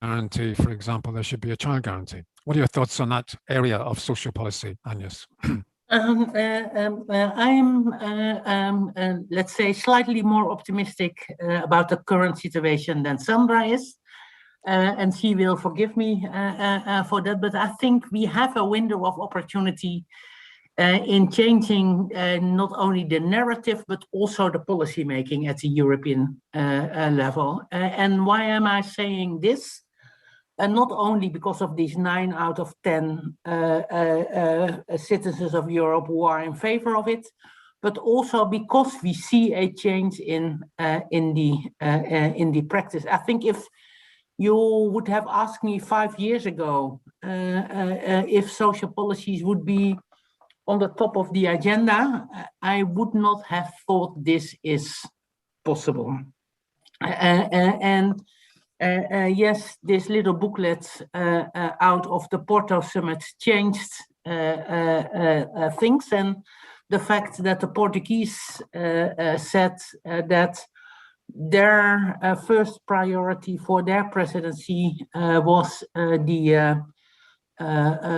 guarantee, for example, there should be a child guarantee. What are your thoughts on that area of social policy, Agnes? I'm, let's say, slightly more optimistic about the current situation than Sandra is. And she will forgive me for that, but I think we have a window of opportunity in changing not only the narrative, but also the policy making at the European level. And why am I saying this? And not only because of these 9 out of 10 citizens of Europe who are in favor of it, but also because we see a change in the practice. I think if you would have asked me 5 years ago if social policies would be on the top of the agenda, I would not have thought this is possible. Yes, this little booklet out of the Porto Summit changed things, and the fact that the Portuguese said that their first priority for their presidency was the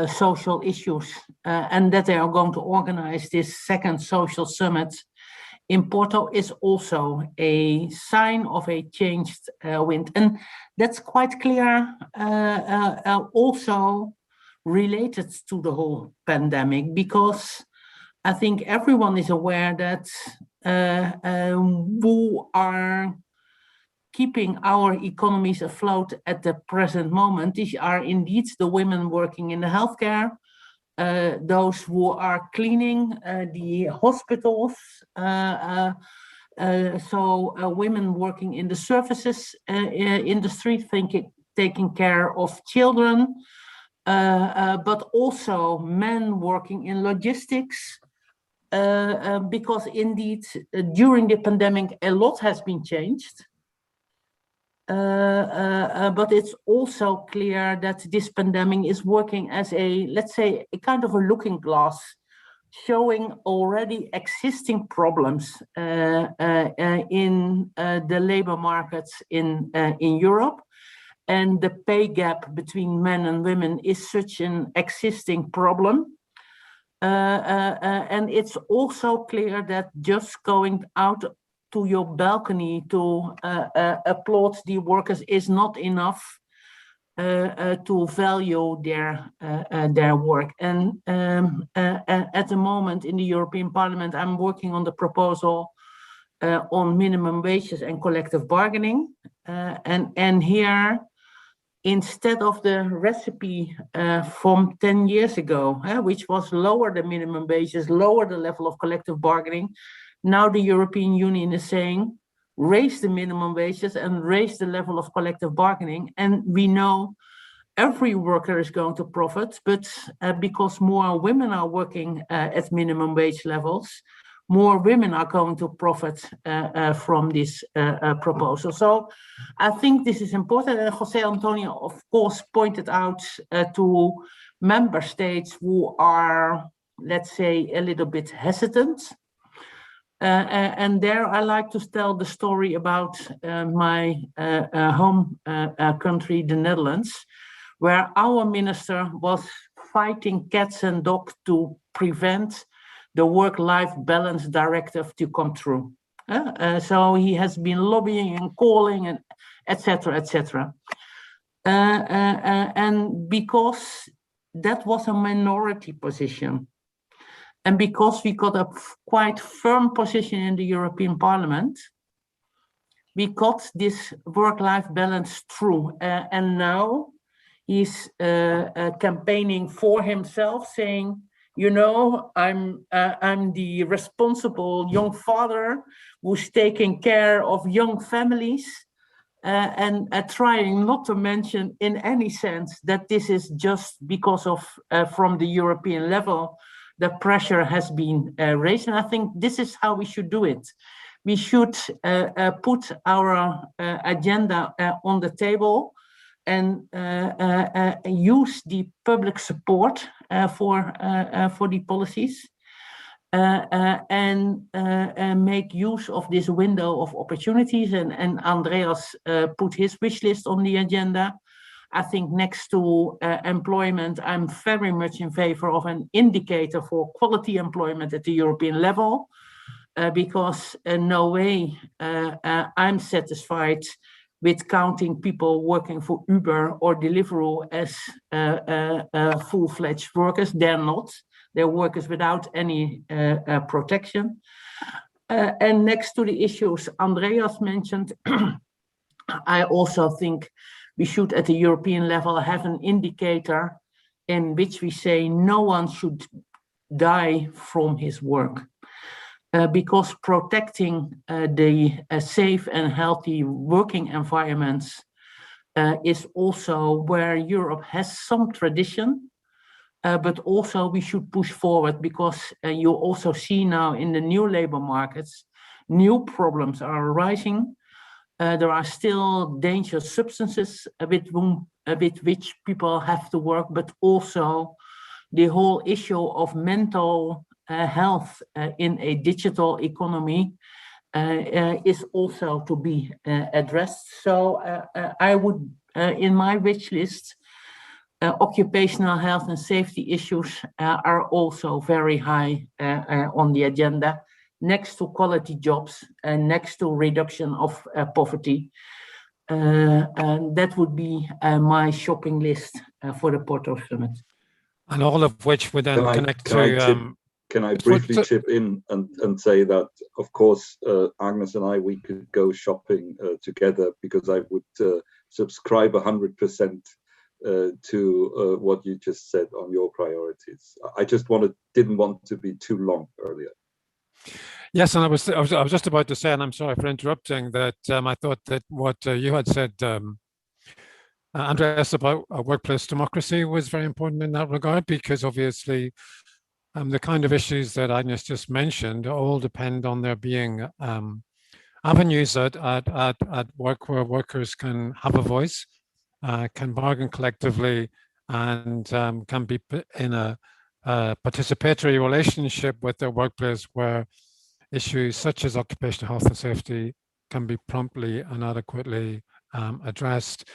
social issues, and that they are going to organize this second social summit in Porto is also a sign of a changed wind. And that's quite clear also related to the whole pandemic, because I think everyone is aware that who are keeping our economies afloat at the present moment, these are indeed the women working in the healthcare, those who are cleaning the hospitals, women working in the services industry, taking care of children, but also men working in logistics, because indeed during the pandemic a lot has been changed. But it's also clear that this pandemic is working as a, let's say, a kind of a looking glass, showing already existing problems in the labor markets in Europe. And the pay gap between men and women is such an existing problem. And it's also clear that just going out to your balcony to applaud the workers is not enough to value their work. And at the moment in the European Parliament, I'm working on the proposal on minimum wages and collective bargaining. And here, instead of the recipe from 10 years ago, which was lower the minimum wages, lower the level of collective bargaining, now the European Union is saying, raise the minimum wages and raise the level of collective bargaining. And we know every worker is going to profit, but because more women are working at minimum wage levels, more women are going to profit from this proposal. So I think this is important. And Jose Antonio, of course, pointed out to member states who are, let's say, a little bit hesitant. And there I like to tell the story about my home country, the Netherlands, where our minister was fighting cats and dogs to prevent the work-life balance directive to come through. So he has been lobbying and calling and etc., etc. And because that was a minority position, and because we got a quite firm position in the European Parliament, we got this work-life balance through. And now he's campaigning for himself, saying, you know, I'm the responsible young father who's taking care of young families, and trying not to mention in any sense that this is just because of from the European level, the pressure has been raised. And I think this is how we should do it. We should put our agenda on the table and use the public support for the policies, and make use of this window of opportunities. And Andreas put his wish list on the agenda. I think next to employment, I'm very much in favor of an indicator for quality employment at the European level, because no way I'm satisfied with counting people working for Uber or Deliveroo as full-fledged workers. They're not. They're workers without any protection. And next to the issues Andreas mentioned, I also think we should at the European level have an indicator in which we say no one should die from his work. Because protecting the safe and healthy working environments is also where Europe has some tradition, but also we should push forward, because you also see now in the new labor markets, new problems are arising. There are still dangerous substances with which people have to work, but also the whole issue of mental health in a digital economy is also to be addressed. So I would, in my wish list, occupational health and safety issues are also very high on the agenda, next to quality jobs and next to reduction of poverty. And that would be my shopping list for the Porto Summit. And all of which would then connect to... Can I briefly chip in and say that, of course, Agnes and I, we could go shopping together, because I would subscribe 100% to what you just said on your priorities. I just didn't want to be too long earlier. Yes, and I was just about to say, and I'm sorry for interrupting, that I thought that what you had said, Andreas, about workplace democracy was very important in that regard, because obviously the kind of issues that Agnes just mentioned all depend on there being avenues at work where workers can have a voice, can bargain collectively, and can be in a participatory relationship with their workplace, where issues such as occupational health and safety can be promptly and adequately addressed.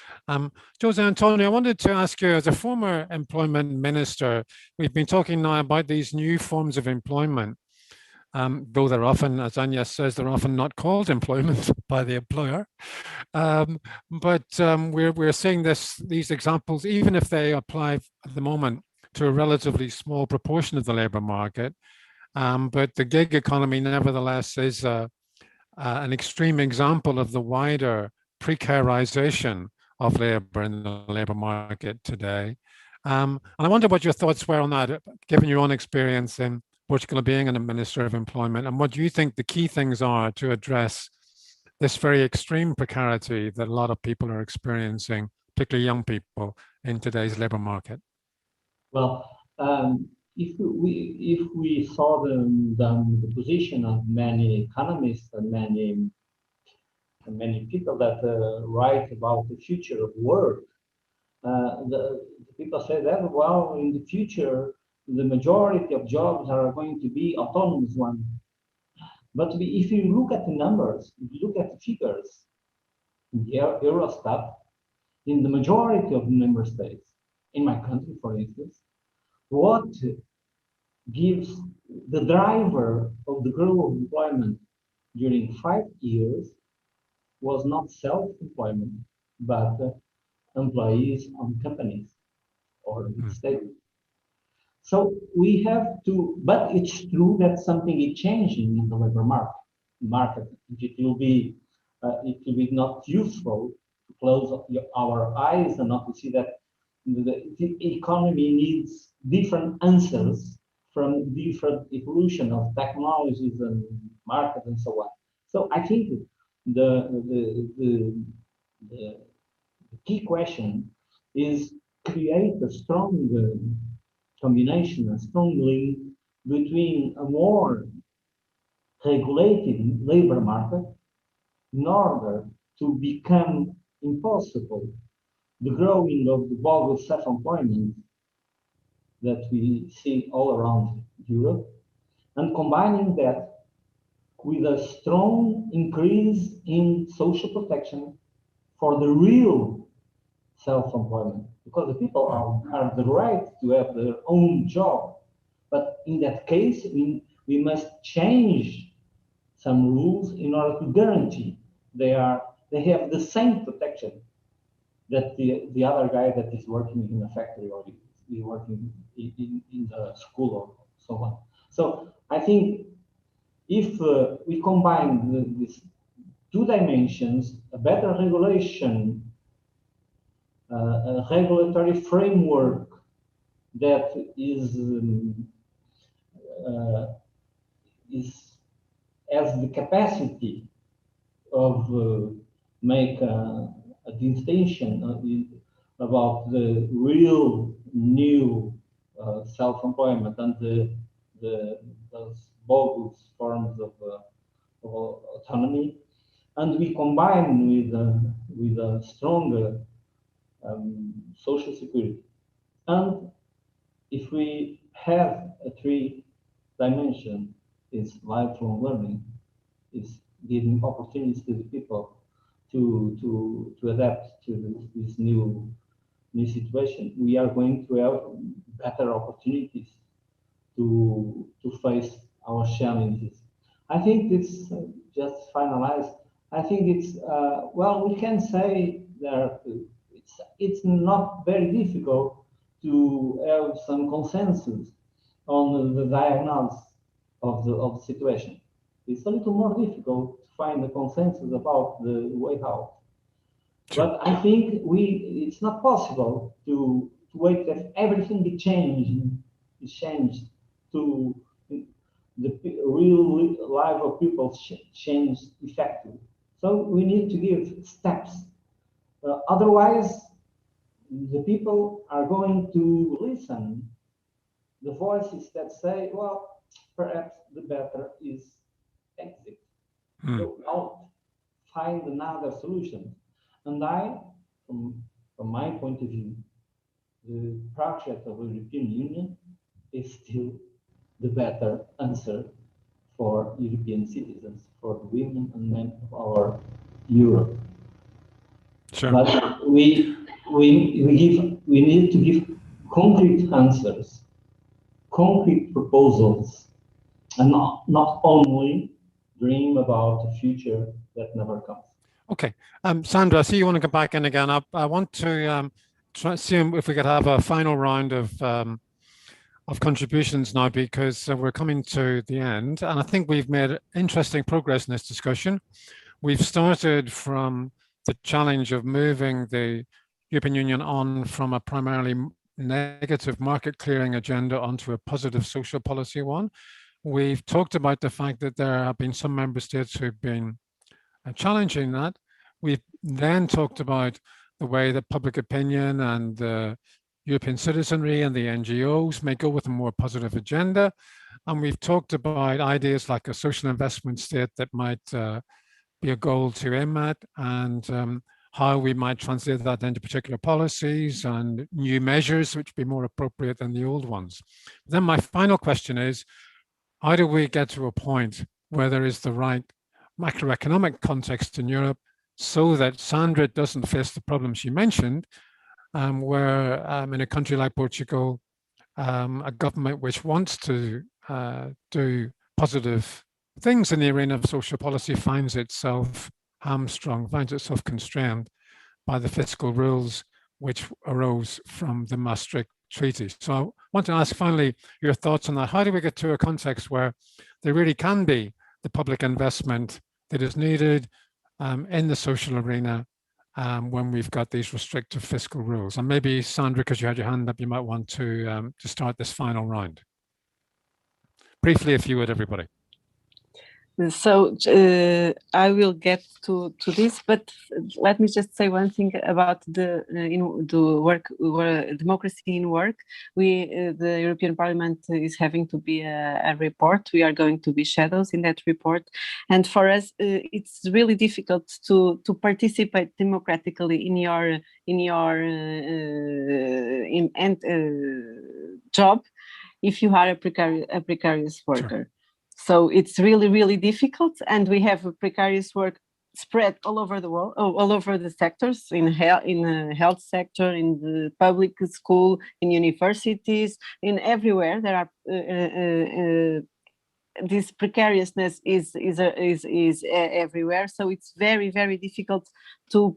Jose Antonio, I wanted to ask you, as a former employment minister, we've been talking now about these new forms of employment, though they're often, as Agnes says, they're often not called employment by the employer. But we're seeing these examples, even if they apply at the moment to a relatively small proportion of the labor market. But the gig economy, nevertheless, is an extreme example of the wider precarization of labor in the labor market today. And I wonder what your thoughts were on that, given your own experience in Portugal being a Minister of Employment, and what do you think the key things are to address this very extreme precarity that a lot of people are experiencing, particularly young people, in today's labor market? Well, if we saw the position of many economists and many people that write about the future of work, the people say that, well, in the future, the majority of jobs are going to be autonomous ones. But if you look at the numbers, if you look at the figures, Eurostat, in the majority of the member states, in my country, for instance, what gives the driver of the growth of employment during 5 years was not self-employment, but employees on companies or state. So we have to, but it's true that something is changing in the labor market. It will be not useful to close our eyes and not to see that the economy needs different answers from different evolution of technologies and market and so on. So I think the key question is create a strong combination, a strong link between a more regulated labor market in order to become impossible the growing of the bogus self-employment that we see all around Europe, and combining that with a strong increase in social protection for the real self-employment, because the people have the right to have their own job. But in that case, we must change some rules in order to guarantee they have the same protection that the other guy that is working in a factory or is working in the school or so on. So I think if we combine these two dimensions, a better regulation, a regulatory framework that has the capacity of make a distinction about the real new self-employment and those bogus forms of autonomy, and we combine with a stronger social security. And if we have a three dimension, is lifelong learning, is giving opportunities to the people to adapt to this new situation, we are going to have better opportunities to face our challenges. I think it's just finalized. I think it's well, we can say that it's not very difficult to have some consensus on the diagnosis of the situation. It's a little more difficult to find a consensus about the way out. Sure. But I think it's not possible to wait that everything be changed to the real life of people change effectively. So we need to give steps. Otherwise, the people are going to listen the voices that say, well, perhaps the better is exit. Go out, find another solution. And from my point of view, the project of the European Union is still the better answer for European citizens, for the women and men of our Europe. Sure. But we need to give concrete answers, concrete proposals, and not only dream about a future that never comes. Okay, Sandra, I see you want to come back in again. I want to try see if we could have a final round of contributions now, because we're coming to the end, and I think we've made interesting progress in this discussion. We've started from the challenge of moving the European Union on from a primarily negative market clearing agenda onto a positive social policy one. We've talked about the fact that there have been some member states who've been challenging that. We've then talked about the way that public opinion and the European citizenry and the NGOs may go with a more positive agenda. And we've talked about ideas like a social investment state that might be a goal to aim at, and how we might translate that into particular policies and new measures which would be more appropriate than the old ones. Then my final question is, how do we get to a point where there is the right macroeconomic context in Europe so that Sandra doesn't face the problems she mentioned, where in a country like Portugal, a government which wants to do positive things in the arena of social policy finds itself hamstrung, finds itself constrained by the fiscal rules which arose from the Maastricht Treaty. So I want to ask finally your thoughts on that. How do we get to a context where there really can be the public investment that is needed in the social arena when we've got these restrictive fiscal rules? And maybe Sandra, because you had your hand up, you might want to start this final round. briefly, if you would, everybody. So I will get to this, but let me just say one thing about the work, democracy in work. The European Parliament is having to be a report. We are going to be shadows in that report, and for us, it's really difficult to participate democratically in your job if you are a precarious worker. Sure. So it's really, really difficult, and we have precarious work spread all over the world, all over the sectors, in the health sector, in the public school, in universities, in everywhere. There are this precariousness is everywhere. So it's very, very difficult to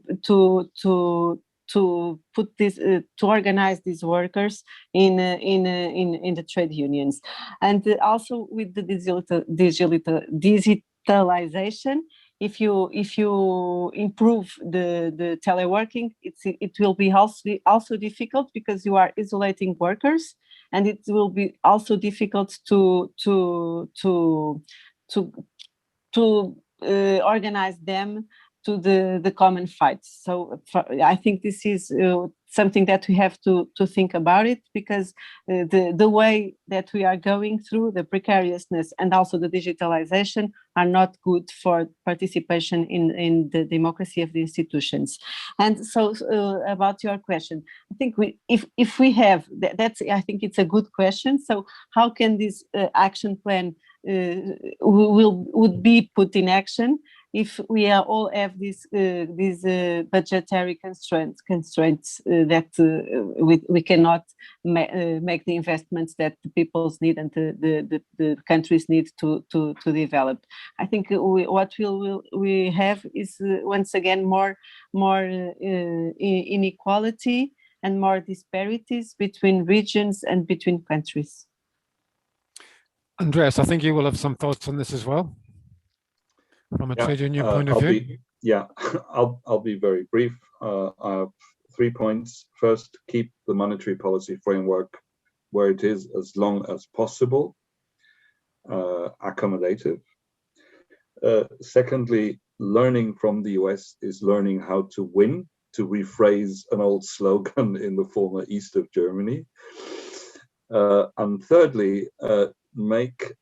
put this to organize these workers in the trade unions, and also with the digitalization. If you improve the teleworking, it will be also difficult because you are isolating workers, and it will be also difficult to organize them to the common fight. So I think this is something that we have to think about it, because the way that we are going through the precariousness and also the digitalization are not good for participation in the democracy of the institutions. And so about your question, I think if we have that's, I think it's a good question. So how can this action plan would be put in action if we all have these budgetary constraints that we cannot make the investments that the peoples need and the countries need to develop? I think what we have is once again more inequality and more disparities between regions and between countries. Andreas, I think you will have some thoughts on this as well, from a trade union point of view. I'll be very brief. I have 3 points. First, keep the monetary policy framework where it is as long as possible, accommodative. Secondly, learning from the US is learning how to win, to rephrase an old slogan in the former east of Germany. And thirdly, make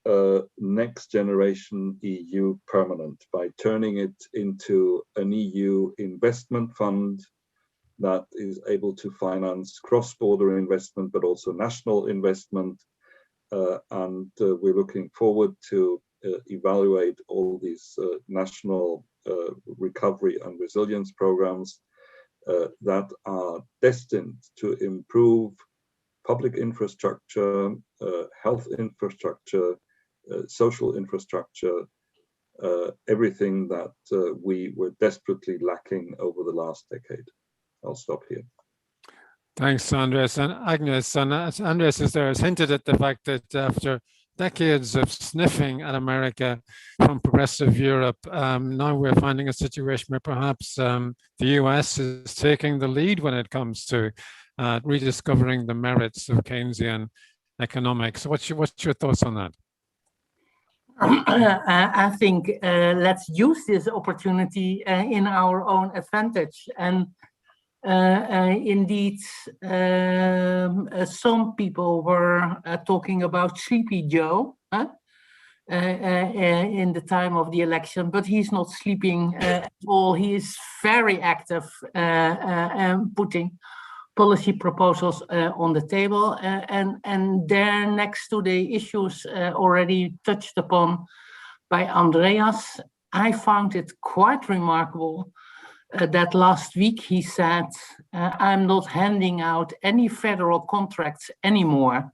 next generation EU permanent by turning it into an EU investment fund that is able to finance cross-border investment, but also national investment. And we're looking forward to evaluate all these national recovery and resilience programs that are destined to improve public infrastructure, health infrastructure, social infrastructure, everything that we were desperately lacking over the last decade. I'll stop here. Thanks, Andreas. And Agnes, and Andreas has hinted at the fact that after decades of sniffing at America from progressive Europe, now we're finding a situation where perhaps the US is taking the lead when it comes to rediscovering the merits of Keynesian economics. So what's your thoughts on that? I think let's use this opportunity in our own advantage. And indeed, some people were talking about Sleepy Joe in the time of the election, but he's not sleeping at all. He is very active putting policy proposals on the table, and there, next to the issues already touched upon by Andreas, I found it quite remarkable that last week he said, I'm not handing out any federal contracts anymore,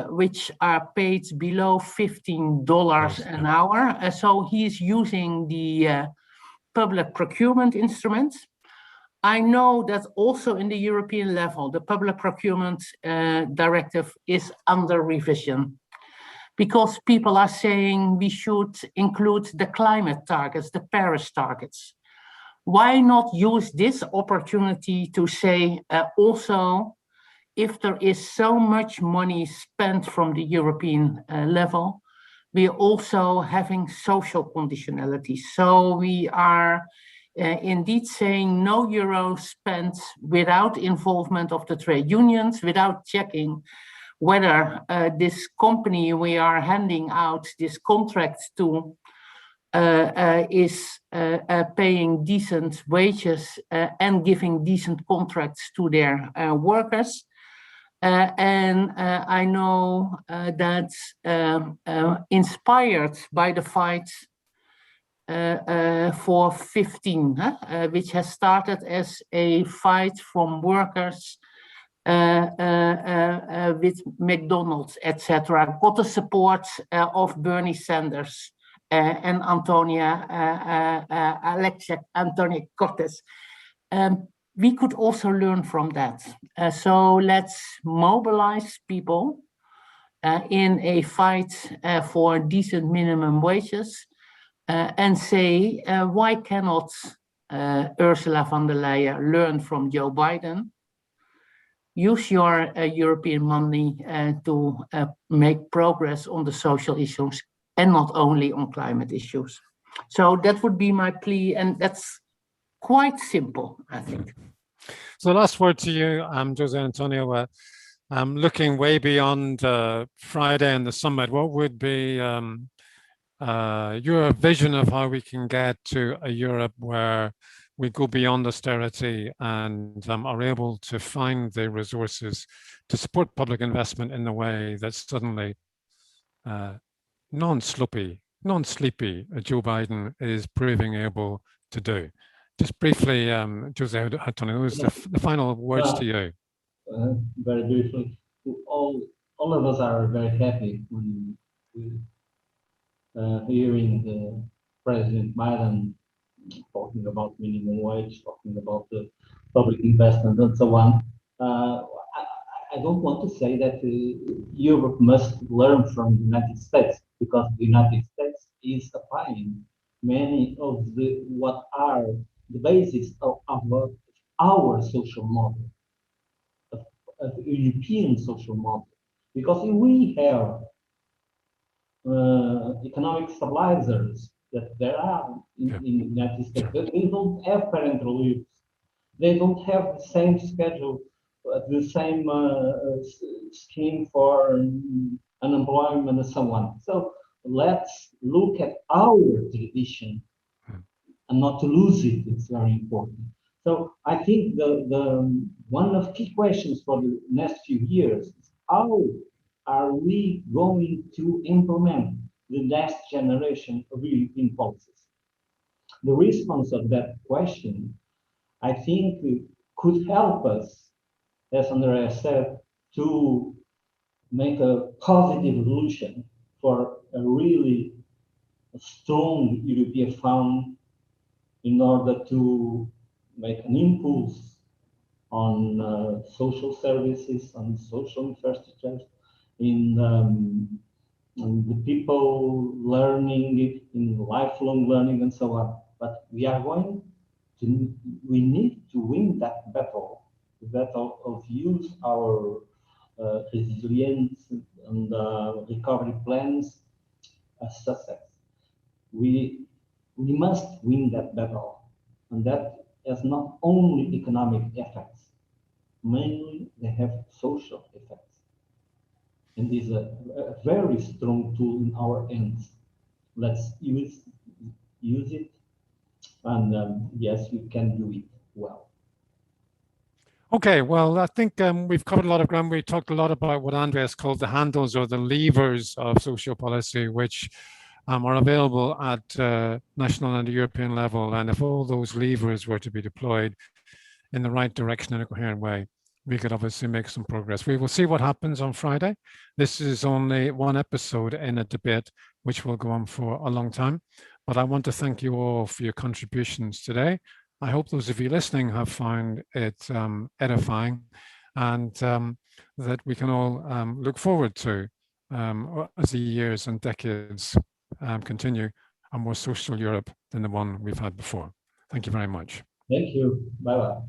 which are paid below $15 an hour. So he's using the public procurement instruments. I know that also in the European level, the public procurement directive is under revision, because people are saying we should include the climate targets, the Paris targets. Why not use this opportunity to say also if there is so much money spent from the European level, we are also having social conditionality. So we are indeed saying no euro spent without involvement of the trade unions, without checking whether this company we are handing out this contract to is paying decent wages and giving decent contracts to their workers. And I know that inspired by the fight for 15, which has started as a fight from workers with McDonald's, etc., got the support of Bernie Sanders and Alexia Cortez. We could also learn from that. So let's mobilize people in a fight for decent minimum wages and say, why cannot Ursula von der Leyen learn from Joe Biden? Use your European money to make progress on the social issues and not only on climate issues. So that would be my plea, and that's quite simple, I think. So last word to you, Jose Antonio. Looking way beyond Friday and the summit, what would be your vision of how we can get to a Europe where we go beyond austerity and are able to find the resources to support public investment in the way that suddenly non-sleepy Joe Biden is proving able to do? Just briefly, Jose Antonio, those are the final words to you. Very briefly, all of us are very happy when hearing the President Biden talking about minimum wage, talking about the public investment and so on. I don't want to say that Europe must learn from the United States, because the United States is applying many of what are the basis of our social model, of European social model. Because if we have economic stabilizers that there are in the United States, they don't have parental leaves, they don't have the same schedule, the same scheme for unemployment and so on. So let's look at our tradition and not to lose it. It's very important. So I think the one of key questions for the next few years is how are we going to implement the next generation of European policies? The response of that question, I think, could help us, as Andrea said, to make a positive evolution for a really strong European fund in order to make an impulse on social services, on social infrastructure, in the people learning, in lifelong learning and so on. But we need to win that battle, the battle of use our resilience and recovery plans as success. We must win that battle, and that has not only economic effects, mainly they have social effects. And is a very strong tool in our hands. Let's use it, and yes, we can do it well. Okay, well, I think we've covered a lot of ground. We talked a lot about what Andreas called the handles or the levers of social policy, which are available at national and European level. And if all those levers were to be deployed in the right direction in a coherent way, we could obviously make some progress. We will see what happens on Friday. This is only one episode in a debate which will go on for a long time. But I want to thank you all for your contributions today. I hope those of you listening have found it edifying, and that we can all look forward to, as the years and decades continue, a more social Europe than the one we've had before. Thank you very much. Thank you. Bye-bye.